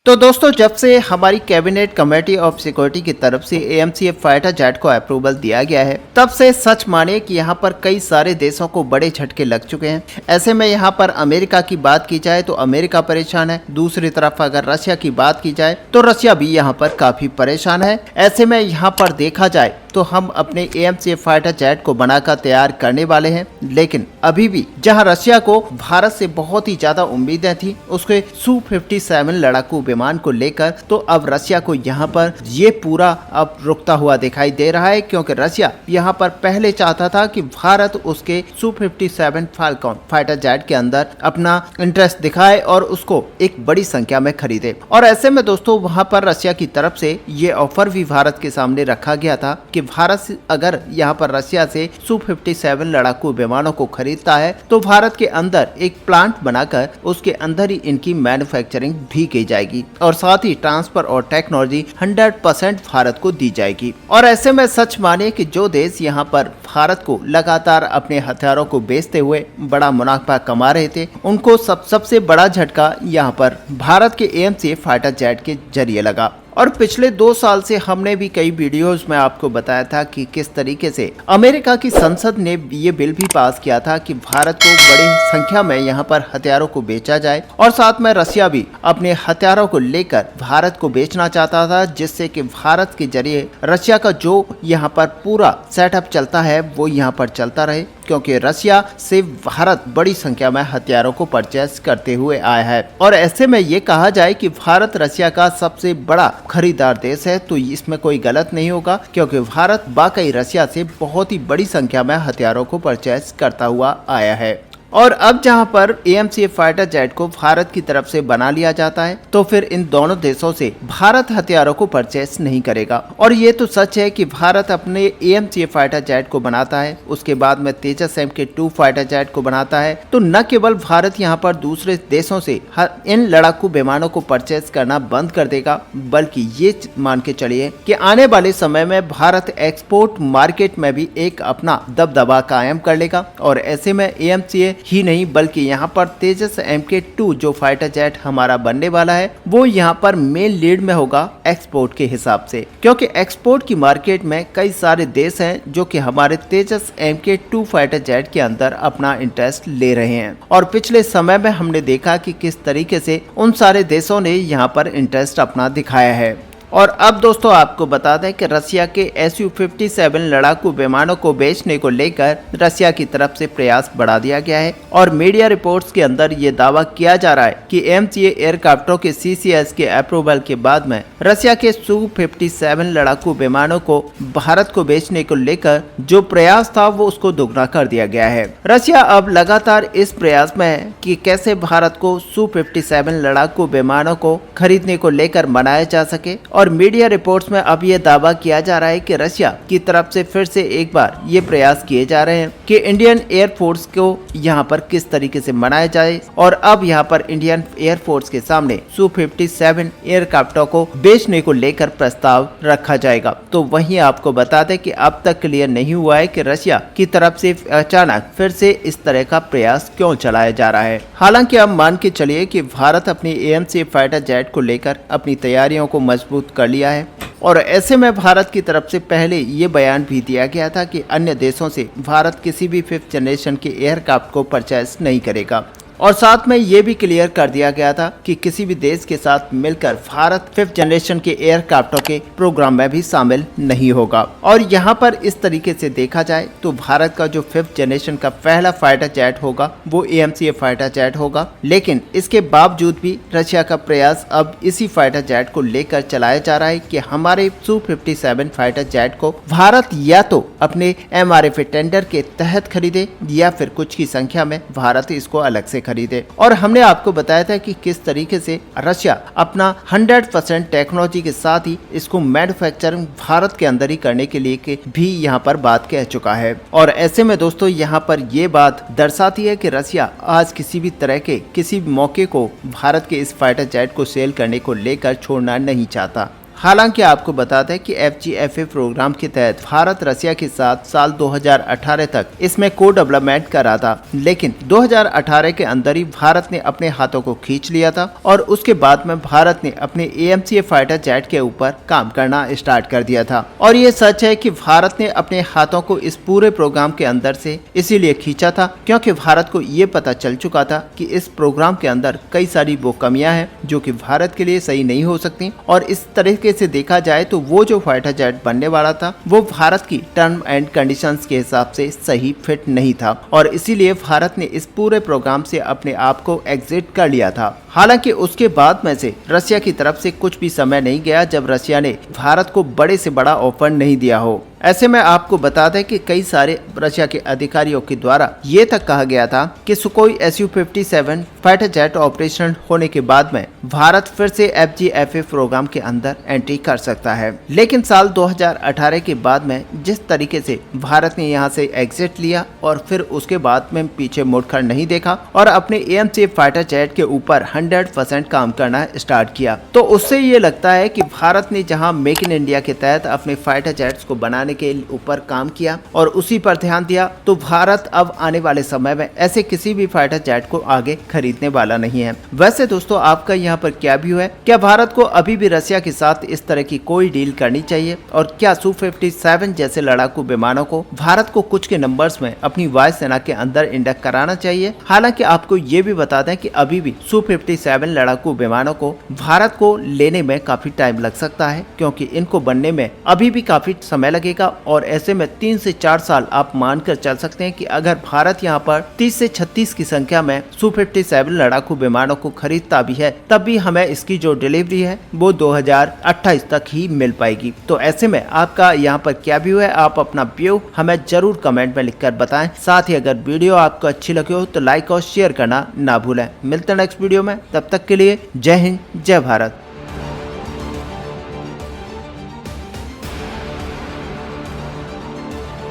तो दोस्तों, जब से हमारी कैबिनेट कमेटी ऑफ सिक्योरिटी की तरफ से AMCF फाइटर जेट को अप्रूवल दिया गया है, तब से सच माने कि यहाँ पर कई सारे देशों को बड़े झटके लग चुके हैं। ऐसे में यहाँ पर अमेरिका की बात की जाए तो अमेरिका परेशान है। दूसरी तरफ अगर रशिया की बात की जाए तो रशिया भी यहाँ पर काफी परेशान है। ऐसे में यहाँ पर देखा जाए तो हम अपने AMCF फाइटर जेट को बनाकर तैयार करने वाले हैं, लेकिन अभी भी जहां रशिया को भारत से बहुत ही ज्यादा उम्मीदें थी उसके Su-57 लड़ाकू विमान को लेकर, तो अब रशिया को यहां पर ये पूरा अब रुकता हुआ दिखाई दे रहा है, क्योंकि रशिया यहां पर पहले चाहता था कि भारत उसके Su-57 फाल्कन फाइटर जेट के अंदर अपना इंटरेस्ट दिखाए और उसको एक बड़ी संख्या में खरीदे। और ऐसे में दोस्तों, वहां पर रशिया की तरफ से ये ऑफर भी भारत के सामने रखा गया था कि भारत अगर यहाँ पर रशिया से Su-57 लड़ाकू विमानों को खरीदता है तो भारत के अंदर एक प्लांट बनाकर उसके अंदर ही इनकी मैन्युफैक्चरिंग भी की जाएगी और साथ ही ट्रांसफर और टेक्नोलॉजी 100% भारत को दी जाएगी। और ऐसे में सच माने कि जो देश यहाँ पर भारत को लगातार अपने हथियारों को बेचते हुए बड़ा मुनाफा कमा रहे थे, उनको सबसे बड़ा झटका यहाँ पर भारत के AMCF फाइटर जेट के जरिए लगा। और पिछले 2 साल से हमने भी कई वीडियोस में आपको बताया था कि किस तरीके से अमेरिका की संसद ने ये बिल भी पास किया था कि भारत को बड़ी संख्या में यहाँ पर हथियारों को बेचा जाए, और साथ में रशिया भी अपने हथियारों को लेकर भारत को बेचना चाहता था, जिससे कि भारत के जरिए रशिया का जो यहाँ पर पूरा सेटअप चलता है वो यहाँ पर चलता रहे, क्योंकि रशिया से भारत बड़ी संख्या में हथियारों को परचेस करते हुए आया है। और ऐसे में ये कहा जाए कि भारत रशिया का सबसे बड़ा खरीदार देश है, तो इसमें कोई गलत नहीं होगा, क्योंकि भारत वाकई रशिया से बहुत ही बड़ी संख्या में हथियारों को परचेस करता हुआ आया है। और अब जहां पर AMCF फाइटर जेट को भारत की तरफ से बना लिया जाता है, तो फिर इन दोनों देशों से भारत हथियारों को परचेस नहीं करेगा। और ये तो सच है कि भारत अपने AMCF फाइटर जेट को बनाता है, उसके बाद में तेजस MK2 फाइटर जेट को बनाता है, तो न केवल भारत यहाँ पर दूसरे देशों से इन लड़ाकू विमानों को परचेस करना बंद कर देगा, बल्कि ये मान के चलिए कि आने वाले समय में भारत एक्सपोर्ट मार्केट में भी एक अपना दबदबा कायम कर लेगा। और ऐसे में AMCF ही नहीं बल्कि यहाँ पर तेजस MK2 जो फाइटर जेट हमारा बनने वाला है वो यहाँ पर मेन लीड में होगा एक्सपोर्ट के हिसाब से, क्योंकि एक्सपोर्ट की मार्केट में कई सारे देश हैं जो कि हमारे तेजस MK2 फाइटर जेट के अंदर अपना इंटरेस्ट ले रहे हैं। और पिछले समय में हमने देखा कि किस तरीके से उन सारे देशों ने यहाँ पर इंटरेस्ट अपना दिखाया है। और अब दोस्तों, आपको बता दें कि रशिया के Su-57 लड़ाकू विमानों को बेचने को लेकर रशिया की तरफ से प्रयास बढ़ा दिया गया है। और मीडिया रिपोर्ट्स के अंदर ये दावा किया जा रहा है कि AMCA एयरक्राफ्टों के CCS के अप्रूवल के बाद में रशिया के Su-57 लड़ाकू विमानों को भारत को बेचने को लेकर जो प्रयास था वो उसको दोगुना कर दिया गया है। रशिया अब लगातार इस प्रयास में है कि कैसे भारत को Su-57 लड़ाकू विमानों को खरीदने को लेकर मनाया जा सके। और मीडिया रिपोर्ट्स में अब ये दावा किया जा रहा है कि रशिया की तरफ से फिर से एक बार ये प्रयास किए जा रहे हैं कि इंडियन एयरफोर्स को यहाँ पर किस तरीके से मनाया जाए। और अब यहाँ पर इंडियन एयरफोर्स के सामने Su-57 एयरक्राफ्टों को बेचने को लेकर प्रस्ताव रखा जाएगा। तो वहीं आपको बता दें कि अब तक क्लियर नहीं हुआ है कि रशिया की तरफ से अचानक फिर से इस तरह का प्रयास क्यों चलाया जा रहा है। हालांकि अब मान के चलिए कि भारत अपनी AMCF फाइटर जेट को लेकर अपनी तैयारियों को मजबूत कर लिया है। और ऐसे में भारत की तरफ से पहले ये बयान भी दिया गया था कि अन्य देशों से भारत किसी भी 5th जनरेशन के एयरक्राफ्ट को परचेस नहीं करेगा। और साथ में ये भी क्लियर कर दिया गया था कि किसी भी देश के साथ मिलकर भारत 5th जनरेशन के एयरक्राफ्टों के प्रोग्राम में भी शामिल नहीं होगा। और यहाँ पर इस तरीके से देखा जाए तो भारत का जो 5th जनरेशन का पहला फाइटर जेट होगा वो AMCF फाइटर जेट होगा, लेकिन इसके बावजूद भी रशिया का प्रयास अब इसी फाइटर जेट को लेकर चलाया जा रहा है कि हमारे Su-57 फाइटर जेट को भारत या तो अपने MRFA टेंडर के तहत खरीदे या फिर कुछ की संख्या में भारत इसको अलग से खरीदे। और हमने आपको बताया था कि किस तरीके से रशिया अपना 100% टेक्नोलॉजी के साथ ही इसको मैन्युफैक्चरिंग भारत के अंदर ही करने के लिए भी यहाँ पर बात कह चुका है। और ऐसे में दोस्तों, यहाँ पर ये बात दर्शाती है कि रशिया आज किसी भी तरह के किसी भी मौके को भारत के इस फाइटर जेट को सेल करने को लेकर छोड़ना नहीं चाहता। हालांकि आपको बता दें कि FGFA प्रोग्राम के तहत भारत रसिया के साथ साल 2018 तक इसमें को डेवलपमेंट करा था, लेकिन 2018 के अंदर ही भारत ने अपने हाथों को खींच लिया था और उसके बाद में भारत ने अपने AMCA फाइटर जेट के ऊपर काम करना स्टार्ट कर दिया था। और ये सच है कि भारत ने अपने हाथों को इस पूरे प्रोग्राम के अंदर से इसीलिए खींचा था क्योंकि भारत को ये पता चल चुका था कि इस प्रोग्राम के अंदर कई सारी वो कमियां हैं जो कि भारत के लिए सही नहीं हो सकती, और इस तरीके से देखा जाए तो वो जो फाइटर जेट बनने वाला था वो भारत की टर्म एंड कंडीशंस के हिसाब से सही फिट नहीं था और इसीलिए भारत ने इस पूरे प्रोग्राम से अपने आप को एग्जिट कर लिया था। हालांकि उसके बाद में से रसिया की तरफ से कुछ भी समय नहीं गया जब रसिया ने भारत को बड़े से बड़ा ऑफर नहीं दिया हो। ऐसे में आपको बता दें कि कई सारे रशिया के अधिकारियों के द्वारा ये तक कहा गया था कि सुकोई Su-57 फाइटर जेट ऑपरेशन होने के बाद में भारत फिर से FGFA प्रोग्राम के अंदर एंट्री कर सकता है। लेकिन साल 2018 के बाद में जिस तरीके से भारत ने यहाँ से एग्जिट लिया और फिर उसके बाद में पीछे मुड़कर नहीं देखा और अपने AMCA फाइटर जेट के ऊपर 100% काम करना स्टार्ट किया, तो उससे ये लगता है कि भारत ने जहाँ मेक इन इंडिया के तहत अपने फाइटर जेट्स को बनाने के ऊपर काम किया और उसी पर ध्यान दिया, तो भारत अब आने वाले समय में ऐसे किसी भी फाइटर जेट को आगे खरीदने वाला नहीं है। वैसे दोस्तों, आपका यहाँ पर क्या व्यू है? क्या भारत को अभी भी रसिया के साथ इस तरह की कोई डील करनी चाहिए और क्या Su-57 जैसे लड़ाकू विमानों को भारत को कुछ के नंबर्स में अपनी वायुसेना के अंदर इंडक्ट कराना चाहिए? हालांकि आपको ये भी बता दें कि अभी भी Su-57 लड़ाकू विमानों को भारत को लेने में काफी टाइम लग सकता है क्योंकि इनको बनने में अभी भी काफी समय लगेगा और ऐसे में 3 से 4 साल आप मानकर चल सकते हैं कि अगर भारत यहां पर 30 से 36 की संख्या में Su-57 लड़ाकू विमानों को खरीदता भी है, तब भी हमें इसकी जो डिलीवरी है वो 2028 तक ही मिल पाएगी। तो ऐसे में आपका यहां पर क्या व्यू है? आप अपना व्यू हमें जरूर कमेंट में लिखकर बताएं। साथ ही अगर वीडियो आपको अच्छी लगी हो तो लाइक और शेयर करना ना भूलें। मिलते हैं नेक्स्ट वीडियो में, तब तक के लिए जय हिंद, जय भारत।